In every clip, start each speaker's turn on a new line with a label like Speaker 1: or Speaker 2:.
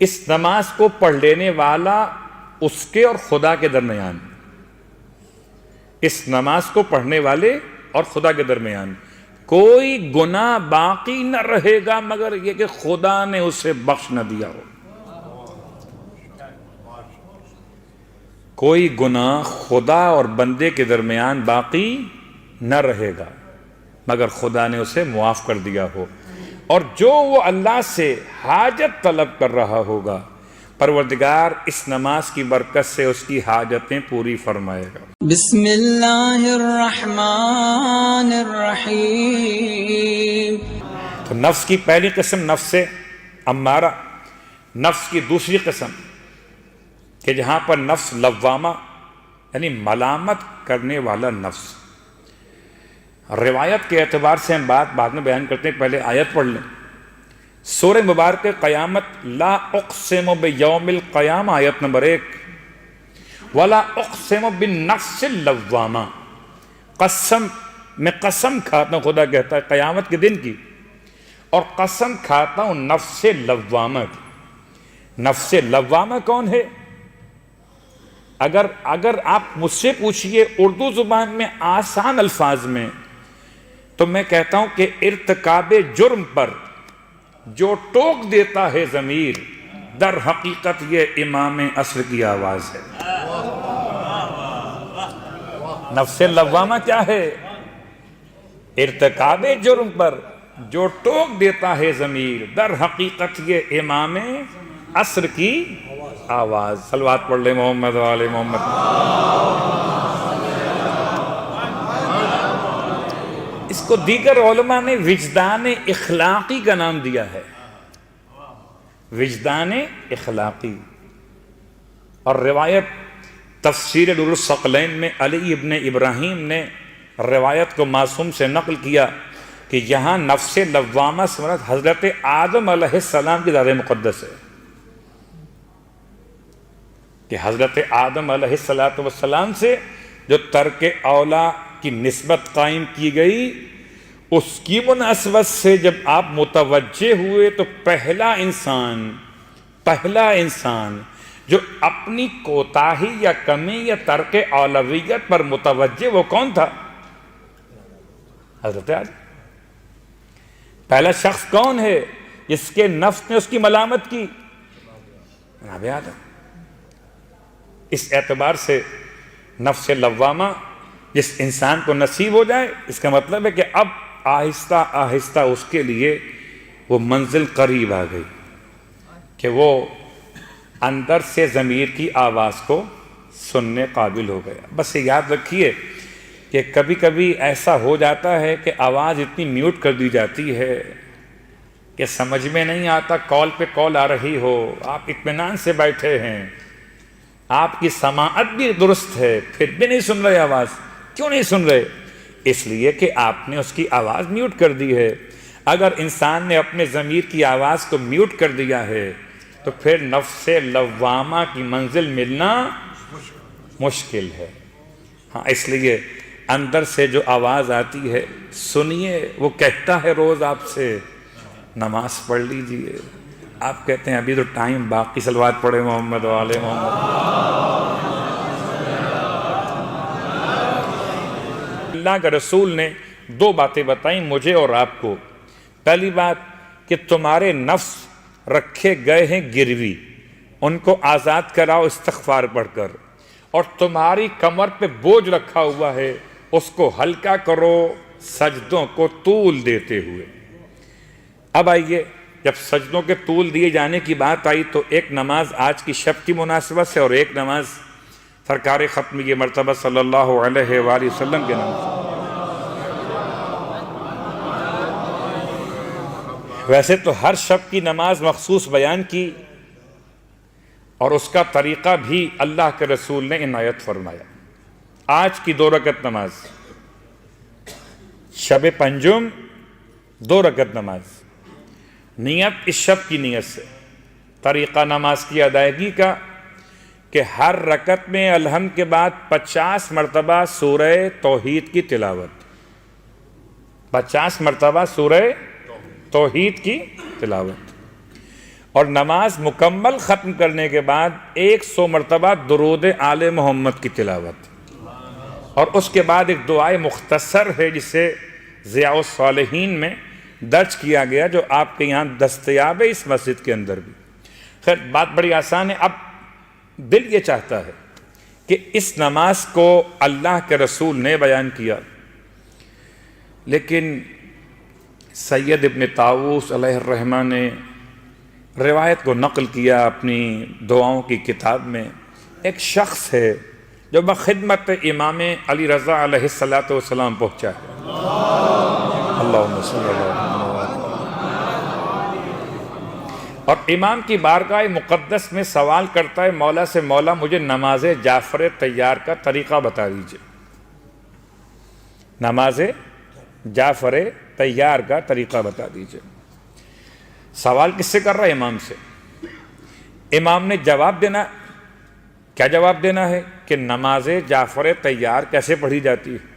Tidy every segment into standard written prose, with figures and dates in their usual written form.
Speaker 1: اس نماز کو پڑھ لینے والا اس کے اور خدا کے درمیان، اس نماز کو پڑھنے والے اور خدا کے درمیان کوئی گناہ باقی نہ رہے گا مگر یہ کہ خدا نے اسے بخش نہ دیا ہو۔ کوئی گناہ خدا اور بندے کے درمیان باقی نہ رہے گا مگر خدا نے اسے معاف کر دیا ہو، اور جو وہ اللہ سے حاجت طلب کر رہا ہوگا پروردگار اس نماز کی برکت سے اس کی حاجتیں پوری فرمائے گا۔
Speaker 2: بسم اللہ الرحمن الرحیم۔
Speaker 1: تو نفس کی پہلی قسم نفس امارہ، نفس کی دوسری قسم کہ جہاں پر نفس لوامہ یعنی ملامت کرنے والا نفس۔ روایت کے اعتبار سے ہم بات بعد میں بیان کرتے ہیں، پہلے آیت پڑھ لیں۔ سورہ مبارک قیامت، لا اقسم بیوم القیامہ، آیت نمبر 1، ولا اقسم بالنفس اللوامہ، قسم میں قسم کھاتا ہوں، خدا کہتا ہے قیامت کے دن کی، اور قسم کھاتا ہوں نفس لوامہ کی۔ نفس لوامہ کون ہے؟ اگر آپ مجھ سے پوچھئے اردو زبان میں آسان الفاظ میں، تو میں کہتا ہوں کہ ارتکاب جرم پر جو ٹوک دیتا ہے ضمیر، در حقیقت یہ امام عصر کی آواز ہے۔ نفس لوامہ کیا ہے؟ ارتکاب جرم پر جو ٹوک دیتا ہے ضمیر، در حقیقت یہ امام عصر کی آواز۔ صلوات پڑھ لیں محمد و آل محمد۔ اس کو دیگر علماء نے وجدان اخلاقی کا نام دیا ہے، وجدان اخلاقی۔ اور روایت تفسیر نور الثقلین میں علی ابن ابراہیم نے روایت کو معصوم سے نقل کیا کہ یہاں نفس لوامہ سے مراد حضرت آدم علیہ السلام کی ذات مقدس ہے، کہ حضرت آدم علیہ السلام سے جو ترک اولا کی نسبت قائم کی گئی، اس کی مناسبت سے جب آپ متوجہ ہوئے تو پہلا انسان جو اپنی کوتاہی یا کمی یا ترک اولویت پر متوجہ، وہ کون تھا؟ حضرت آدم۔ پہلا شخص کون ہے جس کے نفس نے اس کی ملامت کی؟ جناب آدم۔ اس اعتبار سے نفس لوامہ جس انسان کو نصیب ہو جائے، اس کا مطلب ہے کہ اب آہستہ آہستہ اس کے لیے وہ منزل قریب آ گئی کہ وہ اندر سے ضمیر کی آواز کو سننے قابل ہو گیا۔ بس یہ یاد رکھیے کہ کبھی کبھی ایسا ہو جاتا ہے کہ آواز اتنی میوٹ کر دی جاتی ہے کہ سمجھ میں نہیں آتا، کال پہ کال آ رہی ہو، آپ اطمینان سے بیٹھے ہیں، آپ کی سماعت بھی درست ہے، پھر بھی نہیں سن رہے آواز۔ کیوں نہیں سن رہے؟ اس لیے کہ آپ نے اس کی آواز میوٹ کر دی ہے۔ اگر انسان نے اپنے ضمیر کی آواز کو میوٹ کر دیا ہے تو پھر نفس لوامہ کی منزل ملنا مشکل ہے۔ ہاں، اس لیے اندر سے جو آواز آتی ہے سنیے، وہ کہتا ہے روز آپ سے نماز پڑھ لیجئے، آپ کہتے ہیں ابھی تو ٹائم باقی، صلوات پڑھے محمد و آل محمد۔ اللہ کے رسول نے دو باتیں بتائیں مجھے اور آپ کو۔ پہلی بات کہ تمہارے نفس رکھے گئے ہیں گروی، ان کو آزاد کراؤ استغفار پڑھ کر، اور تمہاری کمر پہ بوجھ رکھا ہوا ہے اس کو ہلکا کرو سجدوں کو طول دیتے ہوئے۔ اب آئیے، جب سجدوں کے طول دیے جانے کی بات آئی تو ایک نماز آج کی شب کی مناسبت سے اور ایک نماز سرکار ختم یہ مرتبہ صلی اللہ علیہ وآلہ وسلم کے نام سے۔ ویسے تو ہر شب کی نماز مخصوص بیان کی اور اس کا طریقہ بھی اللہ کے رسول نے عنایت فرمایا۔ آج کی 2 رکعت نماز، شب پنجم 2 رکعت نماز، نیت اس شب کی نیت سے، طریقہ نماز کی ادائیگی کا کہ ہر رکعت میں الحمد کے بعد 50 مرتبہ سورہ توحید کی تلاوت، 50 مرتبہ سورہ توحید کی تلاوت، اور نماز مکمل ختم کرنے کے بعد 100 مرتبہ درود آل محمد کی تلاوت، اور اس کے بعد ایک دعائے مختصر ہے جسے ضیاء الصالحین میں درج کیا گیا، جو آپ کے یہاں دستیاب ہے اس مسجد کے اندر بھی۔ خیر بات بڑی آسان ہے، اب دل یہ چاہتا ہے کہ اس نماز کو اللہ کے رسول نے بیان کیا، لیکن سید ابن طاووس علیہ الرحمہ نے روایت کو نقل کیا اپنی دعاؤں کی کتاب میں۔ ایک شخص ہے جو بخدمت امام علی رضا علیہ السلام پہنچا ہے، اللہم صلی اللہ علیہ وسلم، اور امام کی بارگاہ مقدس میں سوال کرتا ہے مولا سے، مولا مجھے نماز جعفر تیار کا طریقہ بتا دیجئے، نماز جعفر تیار کا طریقہ بتا دیجئے۔ سوال کس سے کر رہا ہے؟ امام سے۔ امام نے جواب دینا، کیا جواب دینا ہے کہ نماز جعفر تیار کیسے پڑھی جاتی ہے،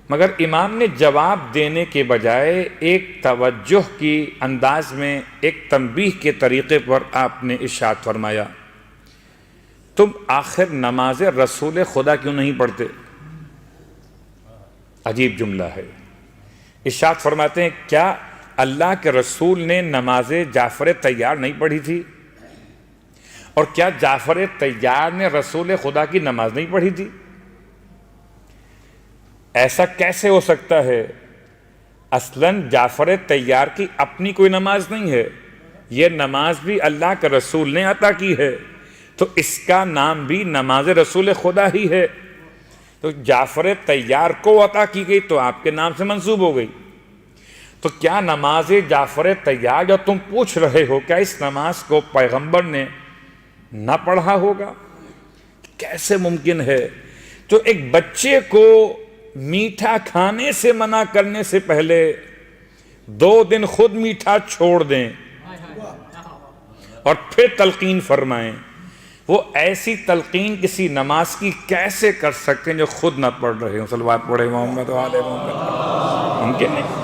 Speaker 1: مگر امام نے جواب دینے کے بجائے ایک توجہ کی انداز میں ایک تنبیہ کے طریقے پر آپ نے ارشاد فرمایا، تم آخر نماز رسول خدا کیوں نہیں پڑھتے؟ عجیب جملہ ہے۔ ارشاد فرماتے ہیں کیا اللہ کے رسول نے نماز جعفر تیار نہیں پڑھی تھی؟ اور کیا جعفر تیار نے رسول خدا کی نماز نہیں پڑھی تھی؟ ایسا کیسے ہو سکتا ہے؟ اصلاً جعفر تیار کی اپنی کوئی نماز نہیں ہے، یہ نماز بھی اللہ کے رسول نے عطا کی ہے، تو اس کا نام بھی نماز رسول خدا ہی ہے، تو جعفر تیار کو عطا کی گئی تو آپ کے نام سے منسوب ہو گئی۔ تو کیا نماز جعفر تیار جو تم پوچھ رہے ہو، کیا اس نماز کو پیغمبر نے نہ پڑھا ہوگا؟ کیسے ممکن ہے جو ایک بچے کو میٹھا کھانے سے منع کرنے سے پہلے 2 دن خود میٹھا چھوڑ دیں اور پھر تلقین فرمائیں، وہ ایسی تلقین کسی نماز کی کیسے کر سکتے ہیں جو خود نہ پڑھ رہے ہوں؟ صلوات پڑھے محمد و آل محمد، ممکن نہیں۔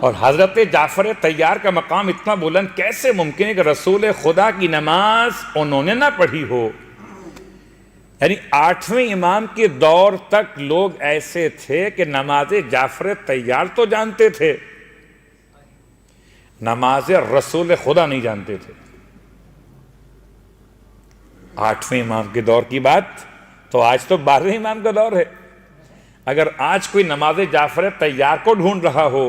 Speaker 1: اور حضرت جعفر تیار کا مقام اتنا بلند کیسے ممکن ہے کہ رسول خدا کی نماز انہوں نے نہ پڑھی ہو؟ یعنی 8ویں امام کے دور تک لوگ ایسے تھے کہ نماز جعفر تیار تو جانتے تھے، نماز رسول خدا نہیں جانتے تھے۔ 8ویں امام کے دور کی بات تو آج تو 12ویں امام کا دور ہے۔ اگر آج کوئی نماز جعفر تیار کو ڈھونڈ رہا ہو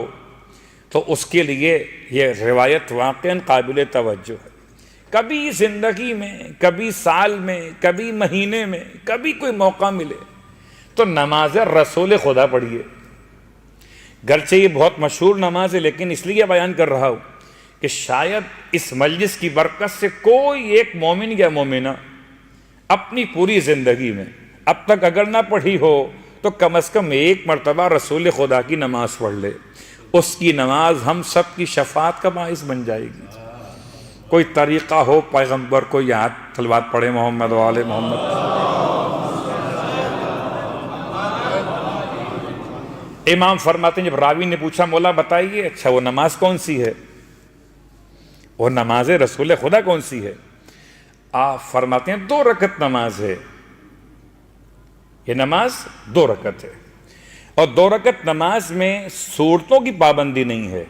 Speaker 1: تو اس کے لیے یہ روایت واقعاً قابل توجہ ہے۔ کبھی زندگی میں، کبھی سال میں، کبھی مہینے میں، کبھی کوئی موقع ملے تو نماز رسول خدا پڑھیے۔ گرچہ یہ بہت مشہور نماز ہے، لیکن اس لیے بیان کر رہا ہوں کہ شاید اس مجلس کی برکت سے کوئی ایک مومن یا مومنہ اپنی پوری زندگی میں اب تک اگر نہ پڑھی ہو تو کم از کم 1 مرتبہ رسول خدا کی نماز پڑھ لے، اس کی نماز ہم سب کی شفاعت کا باعث بن جائے گی۔ کوئی طریقہ ہو پیغمبر کو یاد، صلوات پڑھے محمد و آل محمد۔ امام فرماتے ہیں جب راوی نے پوچھا مولا بتائیے اچھا وہ نماز کون سی ہے، وہ نماز رسول خدا کون سی ہے؟ آپ فرماتے ہیں 2 رکعت نماز ہے، یہ نماز 2 رکعت ہے، اور 2 رکعت نماز میں سورتوں کی پابندی نہیں ہے۔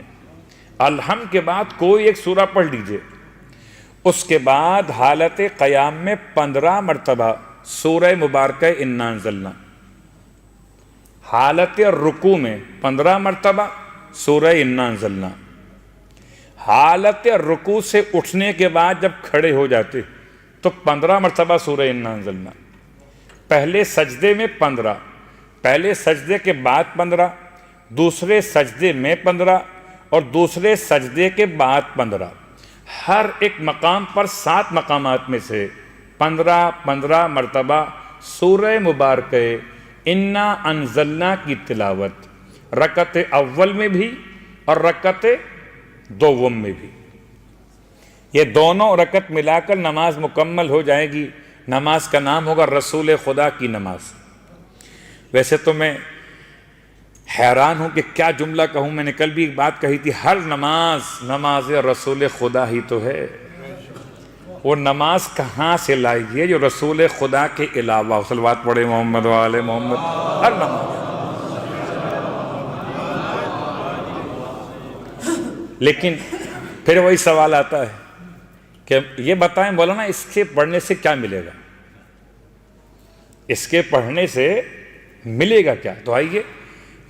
Speaker 1: الحمد کے بعد کوئی ایک سورہ پڑھ لیجئے، اس کے بعد حالت قیام میں 15 مرتبہ سورہ مبارکہ انا انزلنا، حالت رکوع میں 15 مرتبہ سورہ انا انزلنا، حالت رکوع سے اٹھنے کے بعد جب کھڑے ہو جاتے تو 15 مرتبہ سورہ انا انزلنا، پہلے سجدے میں 15، پہلے سجدے کے بعد 15، دوسرے سجدے میں 15 اور دوسرے سجدے کے بعد 15، ہر ایک مقام پر 7 مقامات میں سے 15 مرتبہ سورہ مبارکہ انا انزلنا کی تلاوت، رکعت اول میں بھی اور رکعت دوم میں بھی۔ یہ دونوں رکعت ملا کر نماز مکمل ہو جائے گی، نماز کا نام ہوگا رسول خدا کی نماز۔ ویسے تو میں حیران ہوں کہ کیا جملہ کہوں. میں نے کل بھی ایک بات کہی تھی، ہر نماز رسول خدا ہی تو ہے. وہ نماز کہاں سے لائی ہے جو رسول خدا کے علاوہ. صلوات پڑھے محمد و آل محمد. ہر نماز. لیکن پھر وہی سوال آتا ہے کہ یہ بتائیں مولانا اس کے پڑھنے سے کیا ملے گا، اس کے پڑھنے سے ملے گا کیا؟ تو آئیے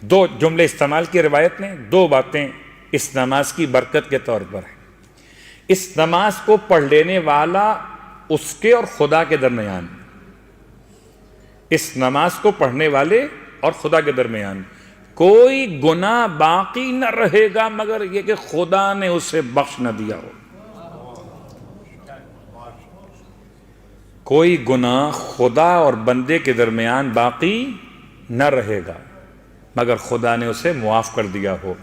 Speaker 1: دو جملے استعمال کی روایت نے، دو باتیں اس نماز کی برکت کے طور پر ہیں. اس نماز کو پڑھ لینے والا اس کے اور خدا کے درمیان، اس نماز کو پڑھنے والے اور خدا کے درمیان کوئی گناہ باقی نہ رہے گا مگر یہ کہ خدا نے اسے بخش نہ دیا ہو. کوئی گناہ خدا اور بندے کے درمیان باقی نہ رہے گا مگر خدا نے اسے معاف کر دیا ہو.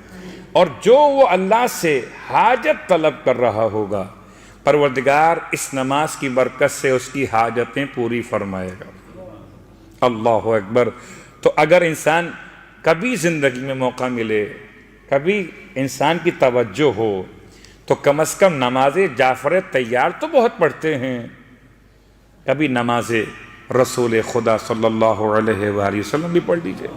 Speaker 1: اور جو وہ اللہ سے حاجت طلب کر رہا ہوگا پروردگار اس نماز کی برکت سے اس کی حاجتیں پوری فرمائے گا. اللہ اکبر. تو اگر انسان کبھی زندگی میں موقع ملے، کبھی انسان کی توجہ ہو، تو کم از کم نماز جعفر طیار تو بہت پڑھتے ہیں، کبھی نماز رسول خدا صلی اللہ علیہ وآلہ وسلم بھی پڑھ لیجئے.